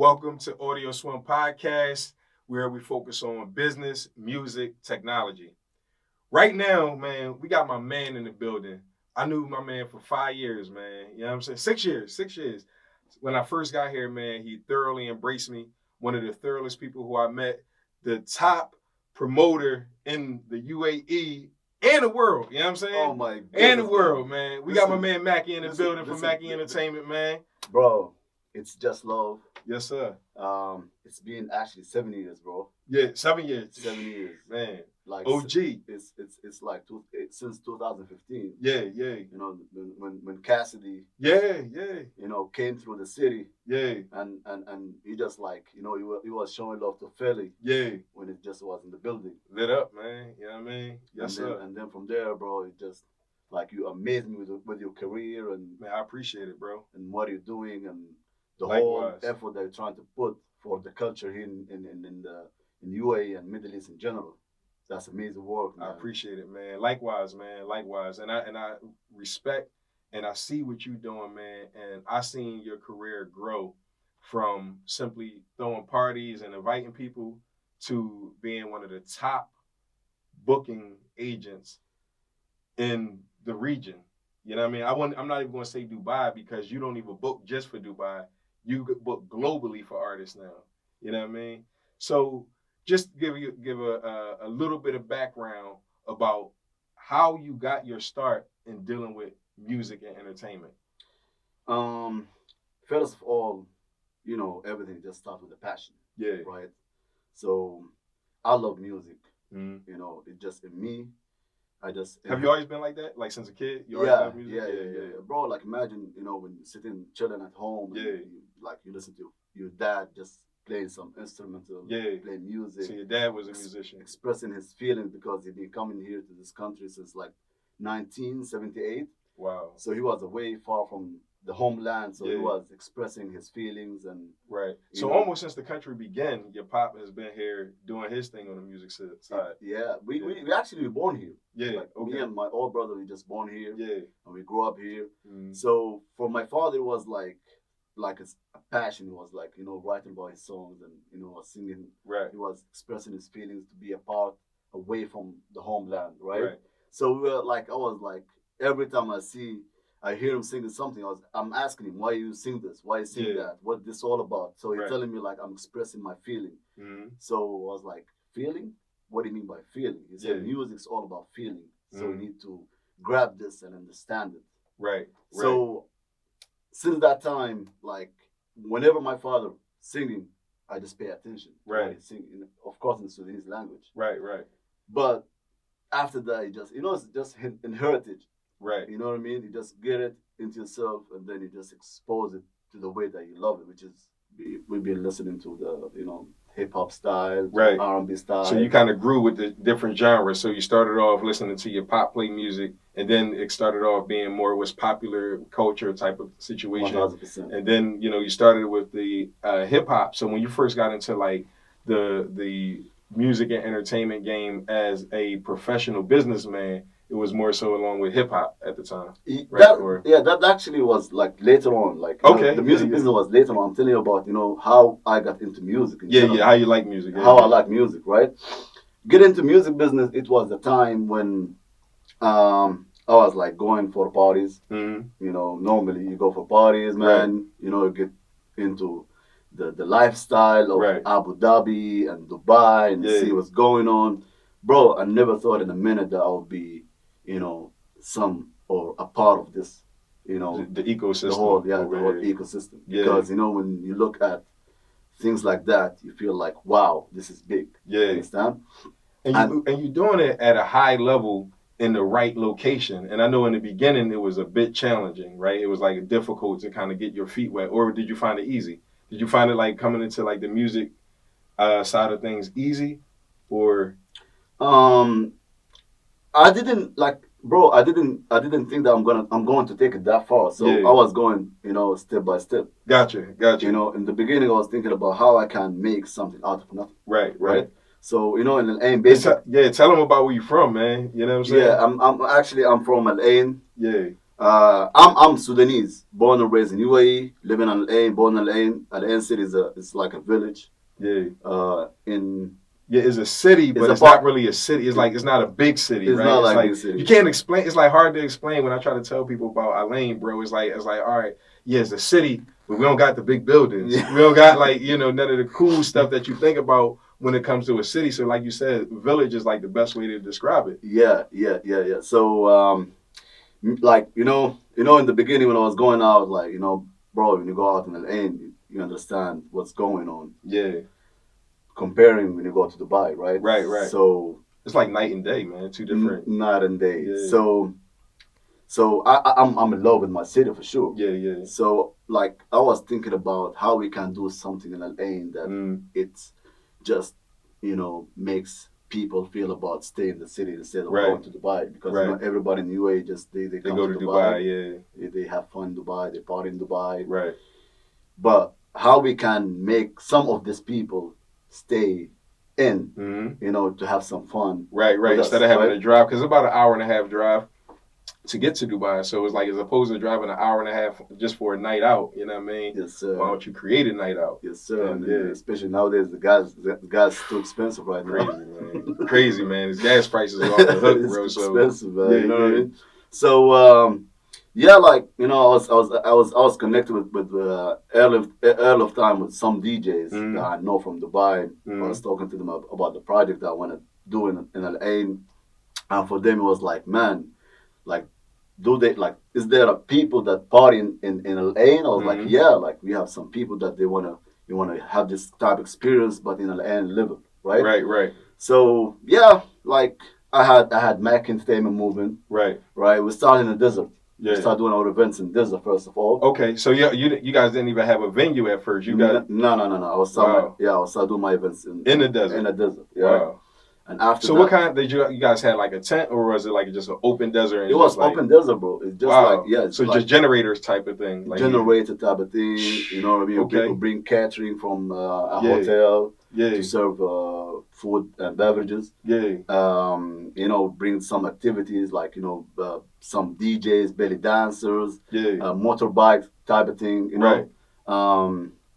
Welcome to Audio Swim Podcast, where we focus on business, music, technology. Right now, man, we got my man in the building. I knew my man for 5 years, man. You know what I'm saying? 6 years. When I first got here, man, he thoroughly embraced me. One of the thoroughest people who I met, the top promoter in the UAE and the world. You know what I'm saying? Oh my goodness. And the world, man. We got my man Mackie in the building from Mackie Entertainment, man. Bro, it's just love. Yes, sir. It's been actually 7 years, bro. Yeah, 7 years. 7 years. Man. Like OG. It's like since 2015. Yeah. You know, when Cassidy Yeah. came through the city. Yeah. And he just like, he was showing love to Philly. Yeah. When it just was in the building. Lit up, man. You know what I mean? Yes, and then, sir. And then from there, bro, it just like you amazed me with your career and man, I appreciate it, bro. And what you're doing and the Likewise. whole effort that you're trying to put for the culture here in UAE and Middle East in general. That's amazing work, man. I appreciate it, man. Likewise, man. Likewise. And I respect and I see what you're doing, man. And I seen your career grow from simply throwing parties and inviting people to being one of the top booking agents in the region. You know what I mean? I'm not even going to say Dubai because you don't even book just for Dubai. You book globally for artists now. You know what I mean? So just give a little bit of background about how you got your start in dealing with music and entertainment. First of all, everything just starts with a passion. Yeah. Right. So I love music. Mm-hmm. It just in me. Have you always been like that? Like since a kid? You always love music? Yeah. Bro, like imagine, when you're sitting chilling at home and you listen to your dad just playing some instrumental, playing music. So your dad was a musician. Expressing his feelings because he'd been coming here to this country since like 1978. Wow. So he was away far from the homeland, so he was expressing his feelings and right. So almost since the country began, your pop has been here doing his thing on the music side. Yeah, we actually were born here. Yeah, like me and my old brother, we just born here. Yeah, and we grew up here. Mm-hmm. So for my father, it was like a passion. He was like writing about his songs and singing. Right. He was expressing his feelings to be apart, away from the homeland. Right. So we were like, I was like, every time I hear him singing something, I'm asking him, why you sing this? Why you sing that? What this all about? So he's telling me like I'm expressing my feeling. Mm-hmm. So I was like, feeling? What do you mean by feeling? He said music's all about feeling. So we need to grab this and understand it. Right. So since that time, like whenever my father singing, I just pay attention to what he's singing. Of course in Sudanese language. Right. But after that, it's just inherited. Right. You know what I mean? You just get it into yourself and then you just expose it to the way that you love it, which is we've been listening to the hip hop style, R&B style. So you kind of grew with the different genres. So you started off listening to your pop play music, and then it started off being more what's popular culture type of situation. 100%. And then you started with the hip hop. So when you first got into like the music and entertainment game as a professional businessman, it was more so along with hip hop at the time, right? That actually was like later on. Like the music business was later on. I'm telling you about how I got into music. How you like music. How I like music, right? Get into music business. It was the time when I was like going for parties. Mm-hmm. Normally you go for parties, man. You get into the lifestyle of Abu Dhabi and Dubai and see what's going on. Bro, I never thought in a minute that I would be some or a part of this, the ecosystem. The whole ecosystem. Because, when you look at things like that, you feel like, wow, this is big. Yeah. You understand? And you're doing it at a high level in the right location. And I know in the beginning it was a bit challenging, right? It was like difficult to kind of get your feet wet. Or did you find it easy? Did you find it like coming into like the music side of things easy? Or... I didn't think that I'm going to take it that far. So I was going, step by step. Gotcha. In the bebeginning, I was thinking about how I can make something out of nothing. Right. So, in Al Ain, basically. Tell them about where you're from, man. You know what I'm saying? Yeah, I'm from Al Ain. Yeah. I'm Sudanese, born and raised in UAE, living in LA, born in LA. Al City is like a village. Yeah. In Yeah, it's a city, but it's not really a city. It's like it's not a big city, it's right? Not it's like big city. You can't explain. It's like hard to explain when I try to tell people about Elaine, bro. It's like all right, yeah, it's a city, but we don't got the big buildings. Yeah. We don't got like none of the cool stuff that you think about when it comes to a city. So like you said, village is like the best way to describe it. Yeah. So like in the beginning when I was going out, like bro, when you go out in LA, you understand what's going on. Yeah. Comparing when you go to Dubai, right? Right. So it's like night and day, man. Two different night and day. Yeah. So I'm in love with my city for sure. Yeah. So like I was thinking about how we can do something in LA that it's just makes people feel about staying in the city instead of going to Dubai, because everybody in UAE just they come go to Dubai. Yeah, they have fun in Dubai, they party in Dubai. Right. But how we can make some of these people stay in, to have some fun. Right. Instead of having to drive, because it's about an hour and a half drive to get to Dubai. So it's like, as opposed to driving an hour and a half just for a night out, you know what I mean? Yes, sir. Why don't you create a night out? Yes, sir. And especially nowadays, the gas too expensive right now. Crazy, man. Crazy, man. His gas prices are off the hook, bro. It's expensive, man. You know what I mean? So, yeah, like I was connected with early of time with some DJs that I know from Dubai. I was talking to them about the project that I want to do in LA, and for them it was like, man, like, is there a people that party in LA? And I was like, yeah, like we have some people that you want to have this type of experience, but in LA and live it, right? Right. So yeah, like I had Mackie Entertainment movement. Right. We started in the desert. Yeah. We started doing our events in the desert first of all. Okay, so you guys didn't even have a venue at first. You got no. I was starting doing my events in the desert. In the desert. Yeah. Wow. And after so, what kind did you guys had, like a tent, or was it like just an open desert? It was open desert, bro. It's just so just generators type of thing, like generator type of thing. You know what I mean? Okay. People bring catering from a hotel to serve food and beverages. Yeah. Bring some activities like some DJs, belly dancers. Motorbike type of thing. You know. Right.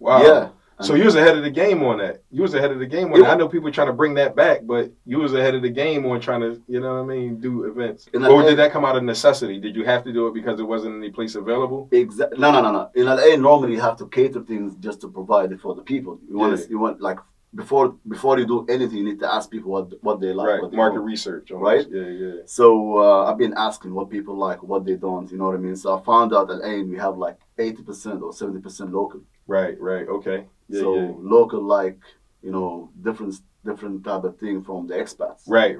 Wow. Yeah. So you was ahead of the game on that. I know people trying to bring that back, but you was ahead of the game on trying to, do events. Or did that come out of necessity? Did you have to do it because there wasn't any place available? Exactly. No. In LA, normally you have to cater things just to provide it for the people. You want like before you do anything, you need to ask people what they like. Right. What they Market don't. Research. Almost. Right. Yeah. So I've been asking what people like, what they don't. You know what I mean? So I found out that LA we have like 80% or 70% local. Right. Okay. So local, like different type of thing from the expats. Right.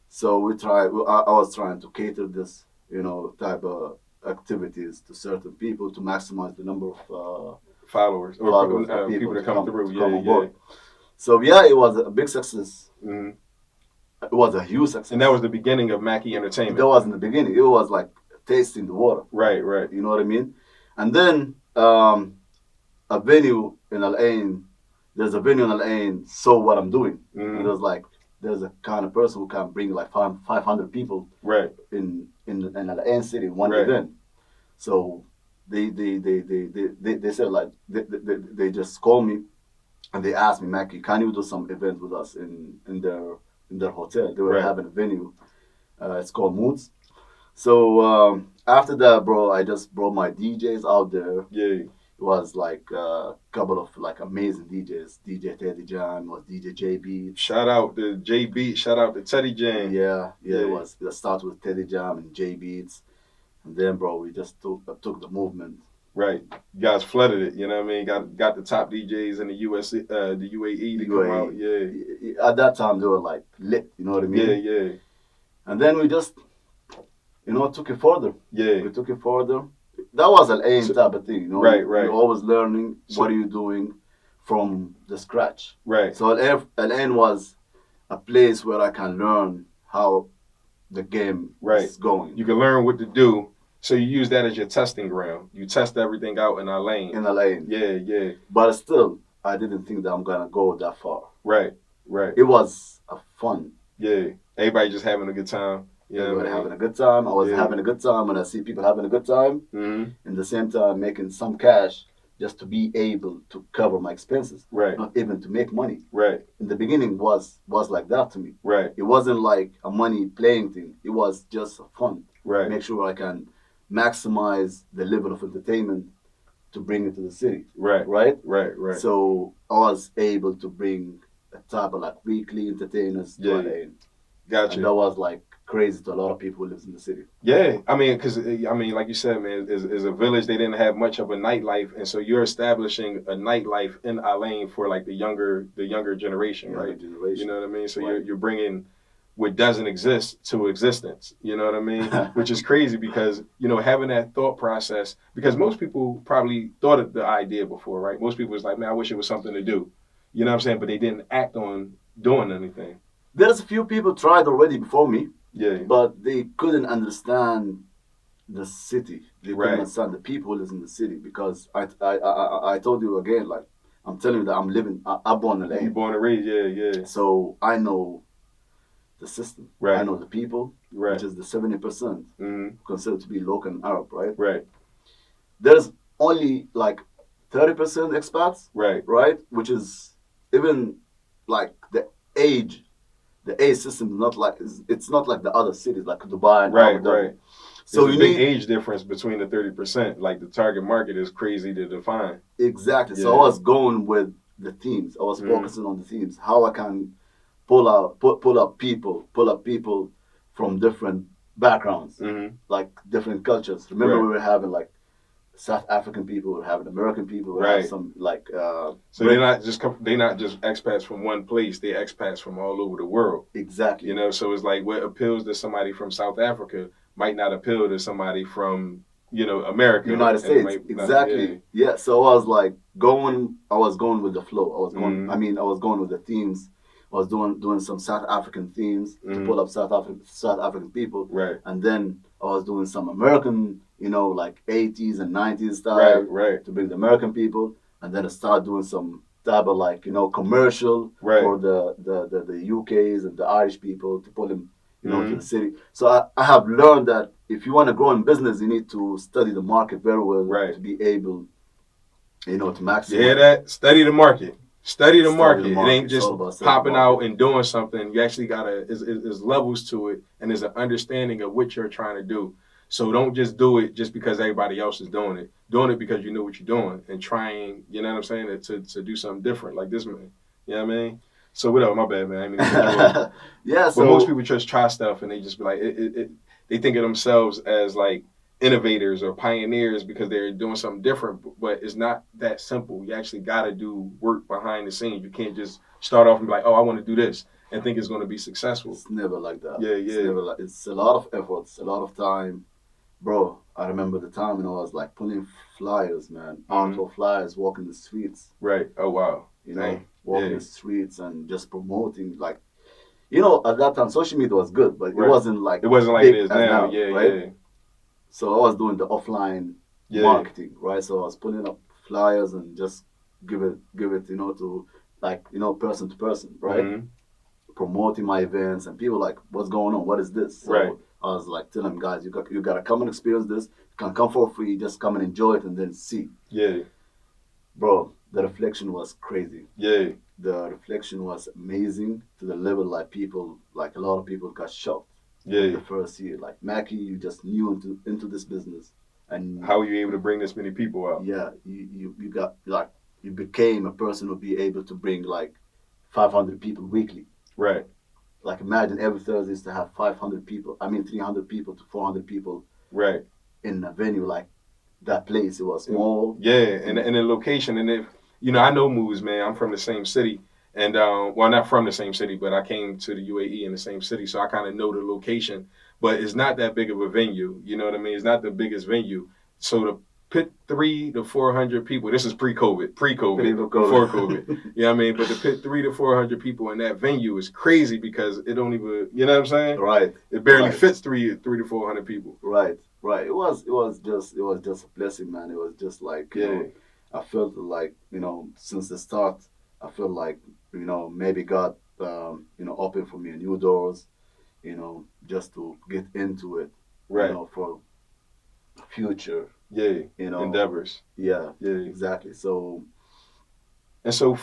So I was trying to cater this type of activities to certain people to maximize the number of followers or people that come through. Come on board. So it was a big success. Mm-hmm. It was a huge success. And that was the beginning of Mackie Entertainment. That wasn't the beginning. It was like tasting the water. Right. You know what I mean? And then a venue in LA, there's a venue in LA, saw what I'm doing. Mm-hmm. And it was like, there's a kind of person who can bring like 500 people in LA city in one event. So they said, like, they just called me and they asked me, Mackie, can you do some event with us in their hotel? They were having a venue. It's called Moods. So after that, bro, I just brought my DJs out there. Yeah. It was like a couple of like amazing DJs. DJ Teddy Jam was DJ JB. Shout out to JB. Shout out to Teddy Jam. Yeah. It started with Teddy Jam and J Beats, and then bro, we just took the movement. Right, you guys flooded it. You know what I mean? Got the top DJs in the the UAE to come out. Yeah. At that time, they were like lit. You know what I mean? Yeah. And then we just, took it further. Yeah. We took it further. That was an aim type of thing, Right. You're always learning. What are you doing from the scratch? Right. So LA was a place where I can learn how the game is going. You can learn what to do. So you use that as your testing ground. You test everything out in LA. Yeah. But still, I didn't think that I'm gonna go that far. Right. It was a fun. Yeah. Everybody just having a good time. Everybody having a good time. I was having a good time when I see people having a good time. In the same time, making some cash just to be able to cover my expenses, not even to make money. In the beginning, was like that to me. It wasn't like a money playing thing. It was just fun. Make sure I can maximize the level of entertainment to bring it to the city. Right. So I was able to bring a type of like weekly entertainers to LA. Gotcha. And that was like crazy to a lot of people who lives in the city. Yeah, I mean, because like you said, man, is a village. They didn't have much of a nightlife, and so you're establishing a nightlife in Alain for like the younger generation, right? You know what I mean? So you're bringing what doesn't exist to existence. You know what I mean? Which is crazy because having that thought process. Because most people probably thought of the idea before, right? Most people was like, man, I wish it was something to do. You know what I'm saying? But they didn't act on doing anything. There's a few people tried already before me. But they couldn't understand the city. They couldn't understand the people who live in the city because I told you again, like I'm telling you that I'm born in LA. You're born and raised, yeah. So I know the system. I know the people, which is the 70% considered to be local and Arab, right? There's only like 30% expats, right? Which is even like the age system is not like it's not like the other cities like Dubai and Abu Dhabi. Right. So there's a big age difference between the 30%. Like the target market is crazy to define. Exactly. So I was going with the themes. I was focusing on the themes. How I can pull up people from different backgrounds, like different cultures. Remember we were having like South African people, we're having American people, we have some like. So they're not just expats from one place. They're expats from all over the world. Exactly. So it's like what appeals to somebody from South Africa might not appeal to somebody from America, United States. Exactly. Yeah. So I was like going with the flow. I was going. I was going with the themes. I was doing some South African themes to pull up South African people. Right. And then I was doing some American, like 80s and 90s style to bring the American people. And then I started doing some type of like, commercial for the UKs and the Irish people to pull them, to the city. So I have learned that if you want to grow in business, you need to study the market very well to be able, to maximize. You hear that? Study the market. Study the market. It ain't just popping out and doing something. You actually gotta. There's levels to it, and there's an understanding of what you're trying to do. So don't just do it just because everybody else is doing it. Doing it because you know what you're doing and trying. You know what I'm saying? To do something different, like this man. You know what I mean? So whatever. My bad, man. I mean, yeah. But most people just try stuff and they just be like, they think of themselves as like innovators or pioneers because they're doing something different, but it's not that simple. You actually got to do work behind the scenes. You can't just start off and be like, oh, I want to do this and think it's going to be successful. It's never like that. Yeah. It's a lot of efforts, a lot of time. Bro, I remember the time when I was like putting flyers, man, outdoor flyers, walking the streets. Right. Oh, wow. Walking the streets and just promoting, like, at that time, social media was good, but it wasn't like it is now. Yeah. So I was doing the offline marketing, right? So I was putting up flyers and just give it, to like, person to person, right? Promoting my events and people like, what's going on? What is this? So I was like telling them, guys, you got to come and experience this. You can come for free. Just come and enjoy it and then see. Yeah. Bro, the reflection was crazy. Yeah. The reflection was amazing to the level like a lot of people got shocked. Yeah. The first year, like Mackie, you just new into this business, and how were you able to bring this many people out? Yeah, you got like you became a person who be able to bring like 500 people weekly. Right. Like imagine every Thursday is to have 500 people. 300 people to 400 people. Right. In a venue like that place, it was small. Yeah, and the location, and if I know moves, man. I'm from the same city. And, well, not from the same city, but I came to the UAE in the same city, so I kind of know the location. But it's not that big of a venue, you know what I mean? It's not the biggest venue. So to put 300 to 400 people, this is pre-COVID, before COVID, you know what I mean? But to put 300 to 400 people in that venue is crazy because it don't even, you know what I'm saying? Right. It barely fits 300 to 400 people. Right. It was just a blessing, man. It was just like, I felt like, since the start, I feel like, maybe God, opened for me new doors, just to get into it, right, for future, yeah, you know, endeavors, yeah, yeah. exactly. So, And so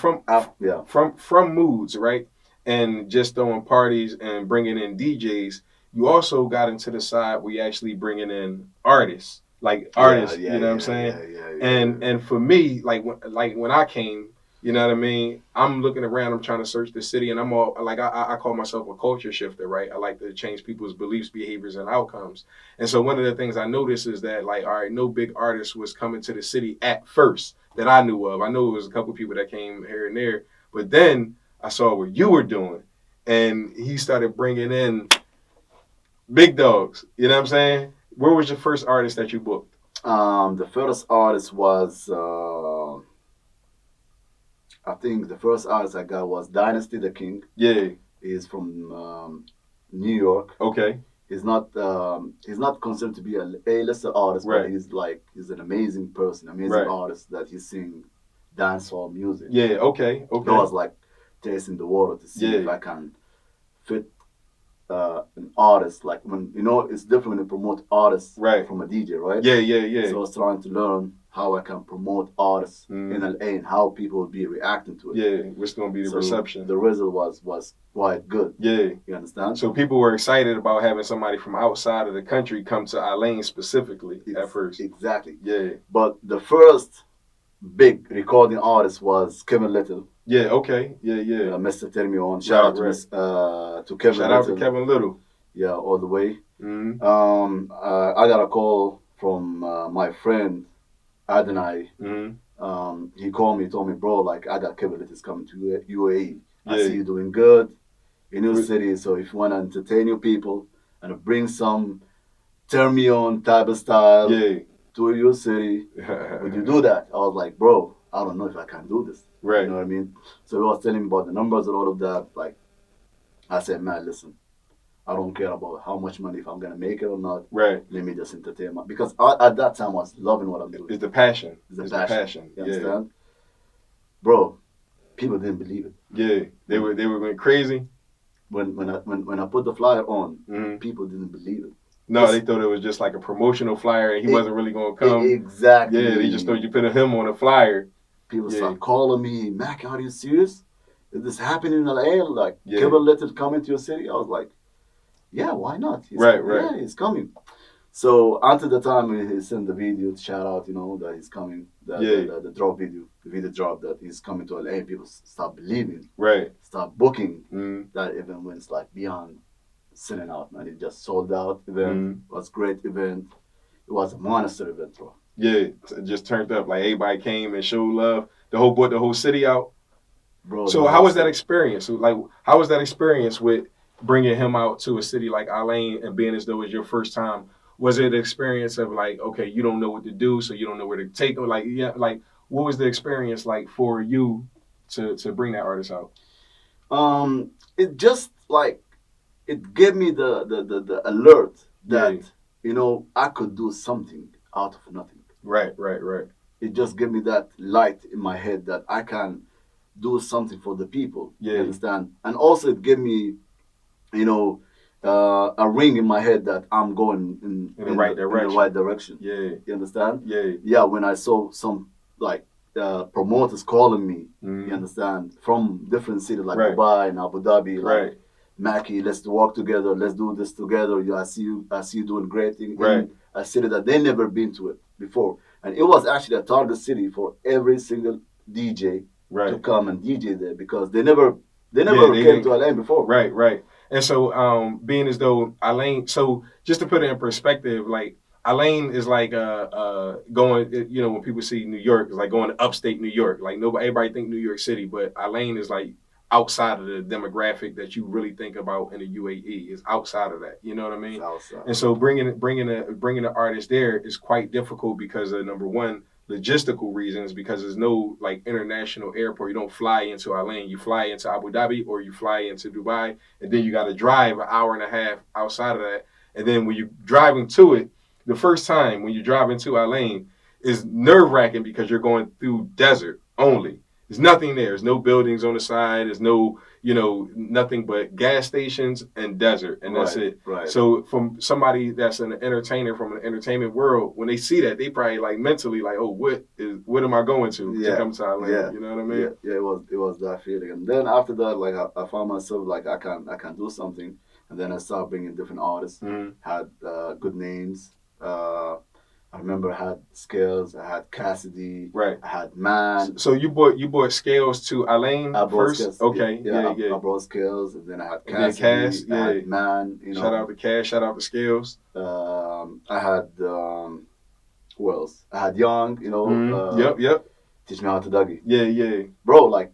yeah, from moods, right, and just throwing parties and bringing in DJs, you also got into the side where you actually bringing in artists, like yeah, artists. yeah, You know what I'm yeah, saying? yeah, yeah, And for me, like when I came, you know what I mean. I'm looking around. I'm trying to search the city, and I'm all like I call myself a culture shifter, right? I like to change people's beliefs, behaviors, and outcomes. And so one of the things I noticed is that like, all right, no big artist was coming to the city at first that I knew of. I know it was a couple people that came here and there, but then I saw what you were doing, and he started bringing in big dogs. You know what I'm saying? Where was your first artist that you booked? The first artist was, I think the first artist I got was Dynasty the King. Yeah. He's from New York. Okay. He's not considered to be a A-lister artist, but Right. he's an amazing person, amazing artist that he sing dancehall music. Yeah. Okay. That was like tasting the water to see if Yeah. I can fit an artist. Like when it's different when you promote artists Right. from a DJ, right? Yeah. Yeah. Yeah. So I was trying to learn how I can promote artists in LA and how people will be reacting to it. Yeah. What's going to be the reception? The result was quite good. Yeah. You understand? So people were excited about having somebody from outside of the country come to Elaine specifically at first. Exactly. Yeah. But the first big recording artist was Kevin Little. Yeah. Okay. Yeah. Yeah. Mr. Tell Me On. Shout out to Kevin Shout Little. out to Kevin Little. Yeah, all the way. Mm-hmm. I got a call from my friend Adonai. Mm-hmm. He called me, told me, bro, like I got Kevin Little coming to UAE. I Yeah. see you doing good in your city. So if you want to entertain your people and bring some Turn Me On type of style to your city, would you do that? I was like, bro, I don't know if I can do this. Right. You know what I mean? So he was telling me about the numbers and all of that. Like, I said, man, listen, I don't care about how much money, if I'm going to make it or not. Right. Let me just entertain my... Because at that time, I was loving what I'm doing. It's the passion. It's the passion. You understand? Yeah. Bro, people didn't believe it. Yeah. They were going crazy. When I put the flyer on, people didn't believe it. No, they thought it was just like a promotional flyer and he wasn't really going to come. Exactly. Yeah, they just thought you put him on a flyer. People start calling me, Mackie, are you serious? Is this happening in LA? Like, Kevin Little coming to your city? I was like, yeah, why not? Right. Yeah, he's coming. So until the time he sent the video to shout out, that he's coming, the drop video, the video drop that he's coming to LA, people start believing, start booking that event when it's like beyond selling out, man. It just sold out event. It was a great event. It was a monster event, bro. Yeah, it just turned up. Like everybody came and showed love. Brought the whole city out. Bro. So how was that experience? Like, how was that experience with bringing him out to a city like Elaine and being as though it was your first time? Was it an experience of like, okay, you don't know what to do, so you don't know where to take him? Like, what was the experience like for you to bring that artist out? It just like it gave me the alert that I could do something out of nothing. Right. It just gave me that light in my head that I can do something for the people. Yeah. You understand? And also it gave me, a ring in my head that I'm going in the right direction. In the right direction. Yeah. You understand? Yeah. Yeah. When I saw some like promoters calling me, you understand, from different cities like Dubai and Abu Dhabi, like Mackie, let's work together, let's do this together. I see you doing great things in a city that they never been to it before. And it was actually a target city for every single DJ to come and DJ there because they never came to LA before. Right. And so being as though Elaine, so just to put it in perspective, like Elaine is like going, when people see New York, it's like going to upstate New York. Like everybody think New York City, but Elaine is like outside of the demographic that you really think about in the UAE. Is outside of that. You know what I mean? And so bringing the artist there is quite difficult because of number one, logistical reasons, because there's no like international airport. You don't fly into Elaine. You fly into Abu Dhabi or you fly into Dubai, and then you got to drive an hour and a half outside of that. And then when you're driving to it, the first time when you drive into Elaine is nerve wracking because you're going through desert only. There's nothing there. There's no buildings on the side. There's no, nothing but gas stations and desert, and that's it. Right. So from somebody that's an entertainer from an entertainment world, when they see that, they probably like mentally like, oh, what am I going to come to Thailand? Yeah. You know what I mean? Yeah. It was that feeling, and then after that, like I found myself like I can do something, and then I started bringing different artists, had good names. I remember I had Scales, I had Cassidy, right. I had Man. So you brought Scales to Alain first? Scales, okay, yeah. I brought Scales, and then I had Cassidy, Cass, I had Man. Shout out to Cass, shout out to Scales. I had who else? I had Young, Yep. Teach Me How to Dougie. Yeah. Bro, like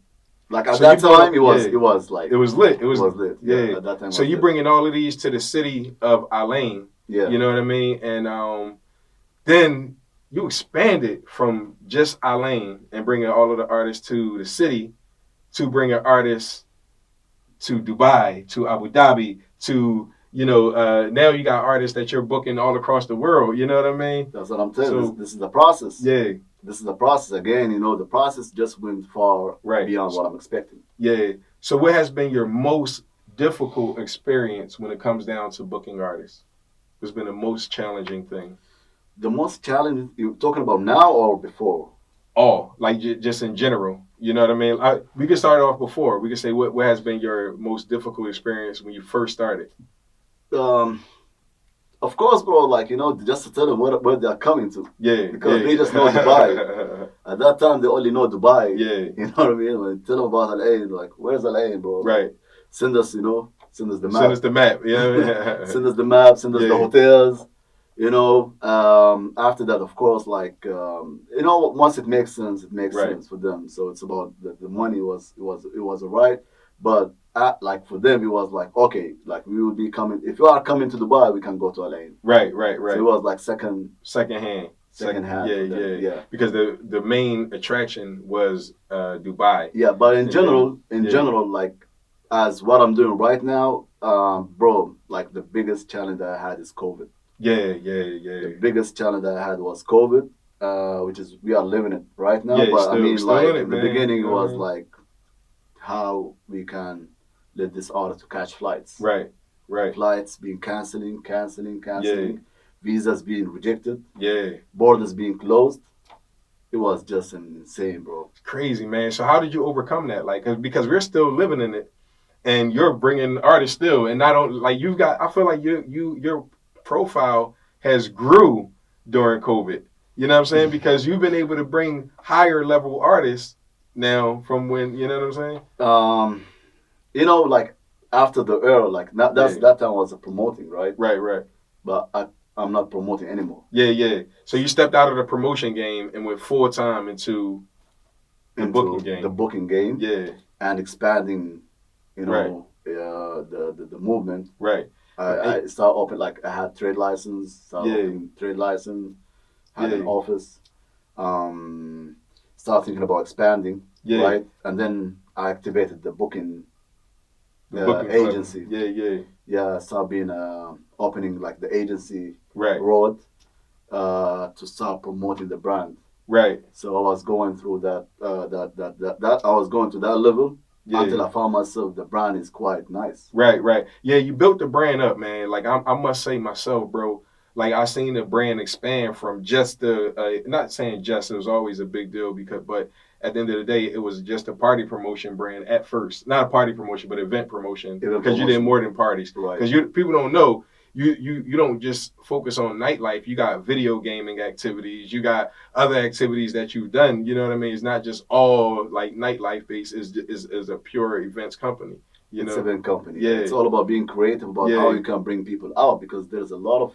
at that time, it was like it was lit. It was lit. Yeah. At that time. So you bringing all of these to the city of Alain. Yeah. You know what I mean? And then you expanded from just Alain and bringing all of the artists to the city to bringing artists to Dubai, to Abu Dhabi, to now you got artists that you're booking all across the world. You know what I mean? That's what I'm telling you. This is the process. Yeah. This is the process. Again, the process just went far beyond what I'm expecting. Yeah. So what has been your most difficult experience when it comes down to booking artists? What's been the most challenging thing? The most challenging, you're talking about now or before? All, like just in general. You know what I mean? We can start off before. We can say what has been your most difficult experience when you first started? Of course, bro, like, just to tell them where they're coming to. Yeah. Because they just know Dubai. At that time, they only know Dubai. Yeah. You know what I mean? When tell them about LA, like, where's LA, bro? Right. Send us the map. Send us the map. Yeah. Send us the map. Send us the hotels. After that, of course, like, once it makes sense, it makes sense for them. So it's about the money was all right. But like for them, it was like, okay, like we will be coming. If you are coming to Dubai, we can go to LA. Right. So it was like second hand. Yeah. Because the main attraction was Dubai. Yeah, but in general, like as what I'm doing right now, bro, like the biggest challenge that I had is COVID. Yeah. The biggest challenge that I had was COVID, which is we are living it right now. Yeah, but I mean, like in the man. beginning, it was like how we can let this artist to catch flights. Right. Flights being canceling. Yeah. Visas being rejected. Yeah. Borders being closed. It was just insane, bro. Crazy, man. So how did you overcome that? Like, because we're still living in it, and you're bringing artists still, and I don't like you've got. I feel like your profile has grew during COVID. You know what I'm saying? Because you've been able to bring higher level artists now from when, you know what I'm saying? Like after the era, like that time was promoting, right? Right. But I'm not promoting anymore. Yeah. So you stepped out of the promotion game and went full time into the booking game. Yeah. And expanding, the movement. Right. I started open, like I had trade license, had an office, started thinking about expanding, right? And then I activated the booking agency. Yeah, started being opening like the agency road to start promoting the brand. Right. So I was going through that I was going to that level. Yeah. Until I found myself, the brand is quite nice. Right. Yeah, you built the brand up, man. Like I must say myself, bro. Like I seen the brand expand from just not saying just, it was always a big deal but at the end of the day, it was just a party promotion brand at first. Not a party promotion, but event promotion. Because you did more than parties. Right. Because people don't know. You don't just focus on nightlife. You got video gaming activities. You got other activities that you've done. You know what I mean? It's not just all like nightlife based. Is a pure events company. It's an event company. Yeah. It's all about being creative about how you can bring people out, because there's a lot of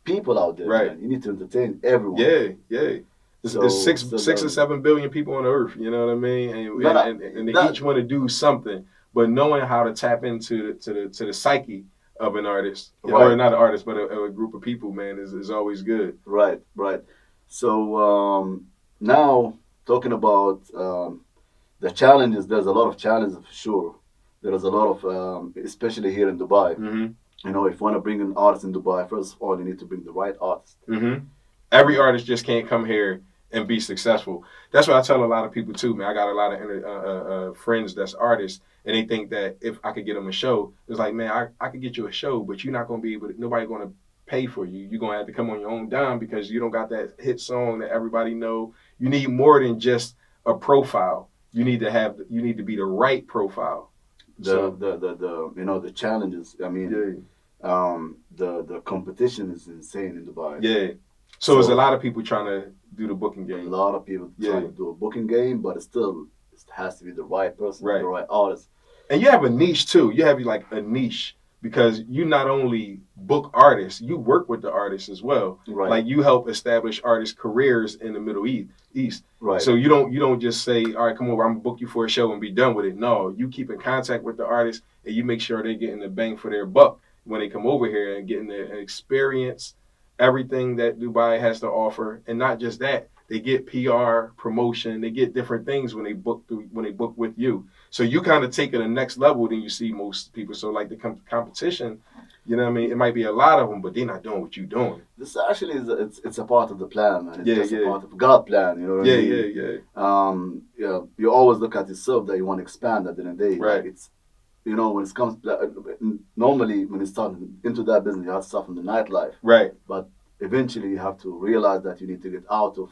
people out there. Right. Man. You need to entertain everyone. Yeah. There's 6 or 7 billion people on Earth. You know what I mean? And they each want to do something, but knowing how to tap into the psyche of an artist, or not an artist, but a group of people, man, is always good. Right. So now talking about the challenges, there's a lot of challenges for sure. There's a lot of, especially here in Dubai. Mm-hmm. If you want to bring an artist in Dubai, first of all, you need to bring the right artist. Mm-hmm. Every artist just can't come here and be successful. That's what I tell a lot of people too, man. I got a lot of friends that's artists, and they think that if I could get them a show, it's like, man, I could get you a show, but you're not gonna be able to. Nobody gonna pay for you. You're gonna have to come on your own dime because you don't got that hit song that everybody know. You need more than just a profile. You need to have. You need to be the right profile. The challenges. I mean, the competition is insane in Dubai. Yeah. So there's a lot of people trying to do the booking game. A lot of people trying to do a booking game, but it has to be the right person, the right artist. And you have a niche too. You have like a niche because you not only book artists, you work with the artists as well. Right. Like you help establish artists' careers in the Middle East. Right. So you don't just say, all right, come over, I'm gonna book you for a show and be done with it. No, you keep in contact with the artists and you make sure they're getting the bang for their buck when they come over here and getting the experience, everything that Dubai has to offer, and not just that. They get PR, promotion, they get different things when they book with you. So you kind of take it to the next level than you see most people. So like the competition, you know what I mean? It might be a lot of them, but they're not doing what you're doing. This actually it's a part of the plan, man. It's a part of God's plan, you know what I mean? Yeah. You always look at yourself that you want to expand at the end of the day. Right. Like it's, when it comes, normally when you start into that business, you have to start from the nightlife. Right. But eventually you have to realize that you need to get out of,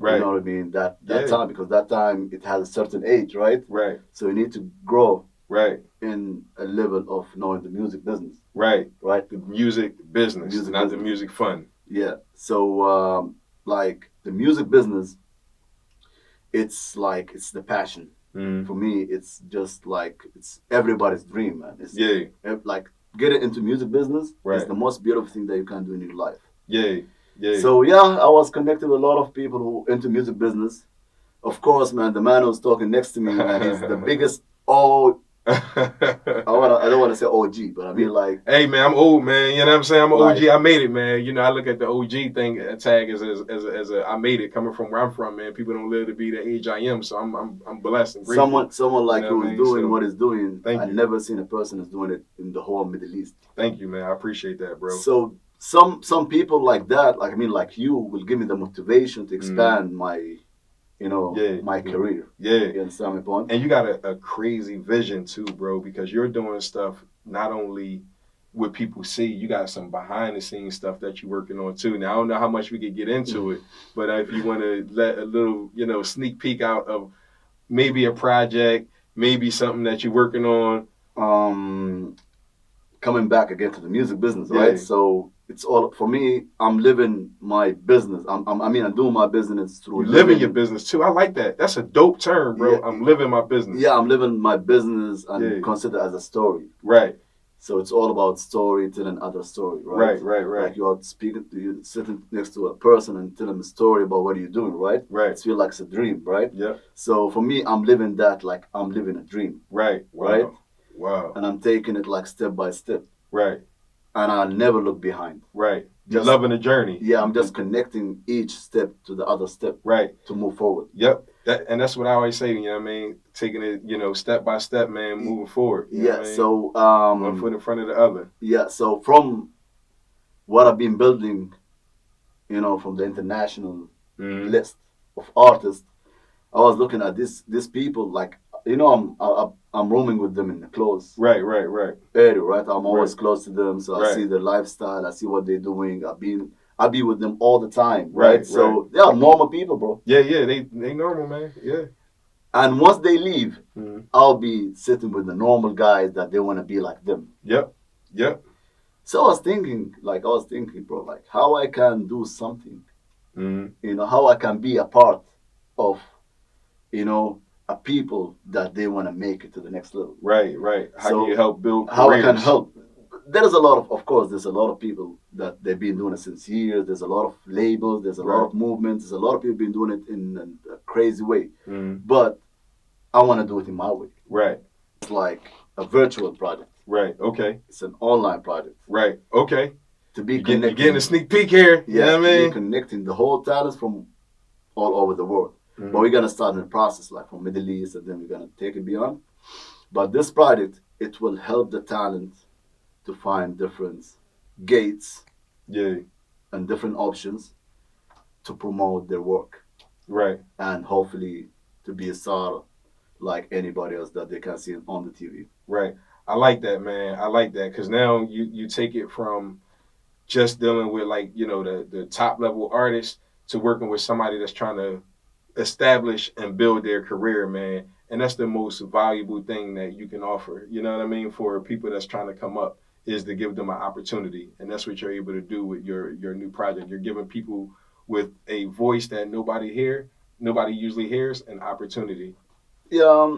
right. You know what I mean, that time, because that time it has a certain age, right? Right. So you need to grow right in a level of knowing the music business. Right. Right. The music business, not the music fun. Yeah. So like the music business, it's the passion. For me, it's just like it's everybody's dream, man. It's like getting into music business is the most beautiful thing that you can do in your life. Yeah. So I was connected with a lot of people who into music business. Of course, man, the man who's talking next to me, man, he's the biggest I don't want to say OG, but I mean like. Hey man, I'm old, man. You know what I'm saying? I'm an OG. I made it, man. You know, I look at the OG thing tag as a I made it coming from where I'm from, man. People don't live to be the age I am, so I'm blessed and grateful. Someone like you is doing what he's doing. I've never seen a person who's doing it in the whole Middle East. Thank you, man. I appreciate that, bro. So some people like that, like you, will give me the motivation to expand my. My career. Yeah. You understand my point? And you got a crazy vision too, bro, because you're doing stuff not only what people see, you got some behind the scenes stuff that you're working on too. Now, I don't know how much we could get into it, but if you want to let a little, sneak peek out of maybe a project, maybe something that you're working on. Coming back again to the music business, right? So it's all for me. I'm living my business. I'm doing my business through. You're living your business too. I like that. That's a dope term, bro. Yeah. I'm living my business. Yeah, I'm living my business and consider it as a story. Right. So it's all about story, telling other story, right? Right. Like you are sitting next to a person and telling them a story about what you're doing, right? Right. It feels like it's a dream, right? Yeah. So for me, I'm living that like I'm living a dream. Right. Wow. Right. Wow. And I'm taking it like step by step. Right. And I'll never look behind. Right. Just loving the journey. Yeah, I'm just connecting each step to the other step. Right. To move forward. Yep. And that's what I always say, you know what I mean? Taking it, step by step, man, moving forward. You know what I mean? So one foot in front of the other. Yeah, so from what I've been building, from the international list of artists, I was looking at these people like I'm roaming with them in the close right area, right? I'm always close to them, so I see their lifestyle, I see what they're doing. I be with them all the time, right? So they are normal people, bro. Yeah, they normal, man. Yeah. And once they leave, I'll be sitting with the normal guys that they want to be like them. Yep. So I was thinking, bro, like how I can do something, how I can be a part of, a people that they want to make it to the next level. Right. How can you help build careers? How I can help. There's a lot of people that they've been doing it since years. There's a lot of labels. There's a lot of movements. There's a lot of people been doing it in a crazy way. But I want to do it in my way. Right. It's like a virtual project. Right. Okay. It's an online project. Right. Okay. To be connecting. You're getting a sneak peek here. Yeah. You know what I mean? Connecting the whole talents from all over the world. But we're going to start in the process, like from Middle East, and then we're going to take it beyond. But this project, it will help the talent to find different gates and different options to promote their work. Right. And hopefully to be a star like anybody else that they can see on the TV. Right. I like that, man. I like that because now you take it from just dealing with like the top level artists to working with somebody that's trying to establish and build their career, man. And that's the most valuable thing that you can offer. You know what I mean? For people that's trying to come up is to give them an opportunity, and that's what you're able to do with your new project. You're giving people with a voice that nobody usually hears, an opportunity. Yeah,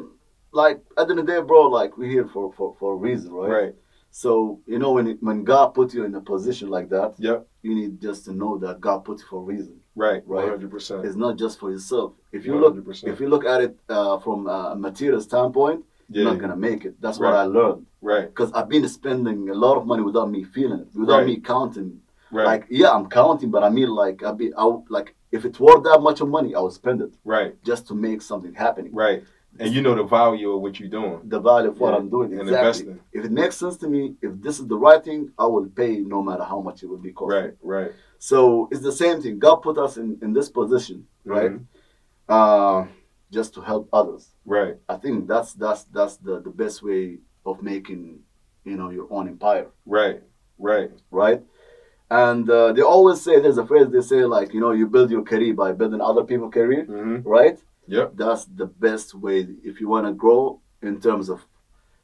like at the end of the day, bro, like we're here for a reason, right? Right. So when God put you in a position like that, yep, you need just to know that God put you for a reason. Right. Right. 100%. It's not just for yourself. If you 100%. look at it from a material standpoint, you're not gonna make it. That's what I learned. Right. Because I've been spending a lot of money without me feeling it, without me counting. Right. Like yeah, I'm counting, but I mean like like if it's worth that much of money, I would spend it. Right. Just to make something happening. Right. And you know the value of what you're doing. The value of what I'm doing. And exactly. investing. If it makes sense to me, if this is the right thing, I will pay no matter how much it will be costing. Right. Right. So it's the same thing. God put us in this position, right? Just to help others. Right. I think that's the best way of making your own empire. Right. Right. Right. And they always say, there's a phrase they say, like, you build your career by building other people's career, right? Yep. That's the best way if you want to grow in terms of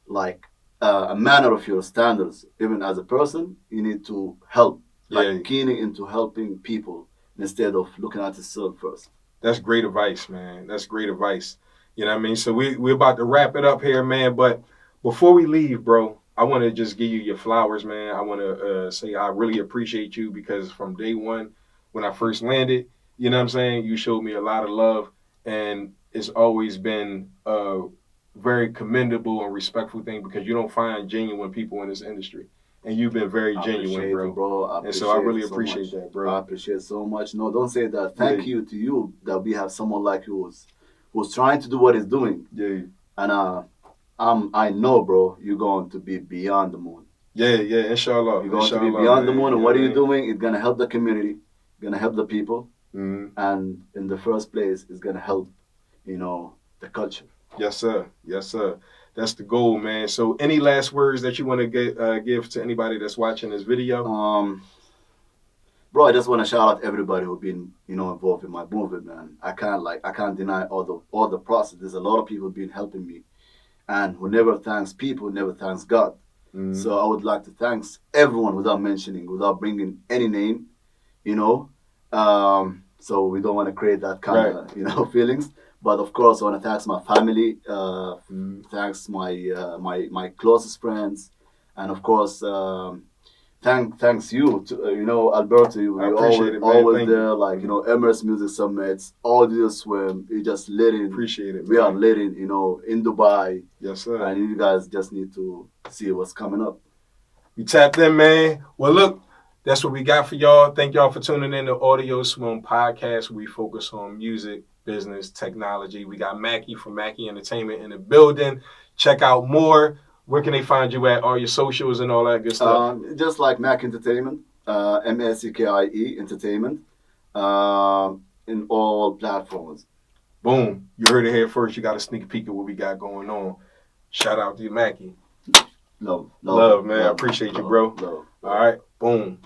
like a manner of your standards. Even as a person, you need to help, like keening into helping people instead of looking at yourself first. That's great advice, man. That's great advice. You know what I mean? So we're about to wrap it up here, man. But before we leave, bro, I want to just give you your flowers, man. I want to say I really appreciate you because from day one, when I first landed, you know what I'm saying, you showed me a lot of love, and it's always been a very commendable and respectful thing because you don't find genuine people in this industry. And you've been very genuine, bro. And so I really appreciate that, bro. I appreciate it so much. No, don't say that. Thank you to you that we have someone like you who's trying to do what he's doing. Yeah. And I know, bro, you're going to be beyond the moon. Yeah, inshallah. You're going to be beyond the moon, and what are you doing? It's gonna help the community, gonna help the people, and in the first place, it's gonna help, the culture. Yes, sir. Yes, sir. That's the goal, man. So, any last words that you want to give to anybody that's watching this video? Bro, I just want to shout out everybody who's been, involved in my movement, man. I can't deny all the process. There's a lot of people been helping me, and who never thanks people, never thanks God. So I would like to thank everyone without bringing any name, So we don't want to create that kind of, feelings. But of course, I want to thank my family, thanks my closest friends, and of course, thanks you to Alberto. You always there, like Emirates Music Summits, Audio Swim. You just leading. Appreciate it. We are leading, in Dubai. Yes, sir. And you guys just need to see what's coming up. You tapped in, man. Well, look. That's what we got for y'all. Thank y'all for tuning in to Audio Swim Podcast. We focus on music, business, technology. We got Mackie from Mackie Entertainment in the building. Check out more. Where can they find you at? All your socials and all that good stuff? Just like Mackie Entertainment, MACKIE Entertainment, in all platforms. Boom. You heard it here first. You got a sneak peek of what we got going on. Shout out to Mackie. Love, man. I appreciate you, bro. Love. All right. Boom.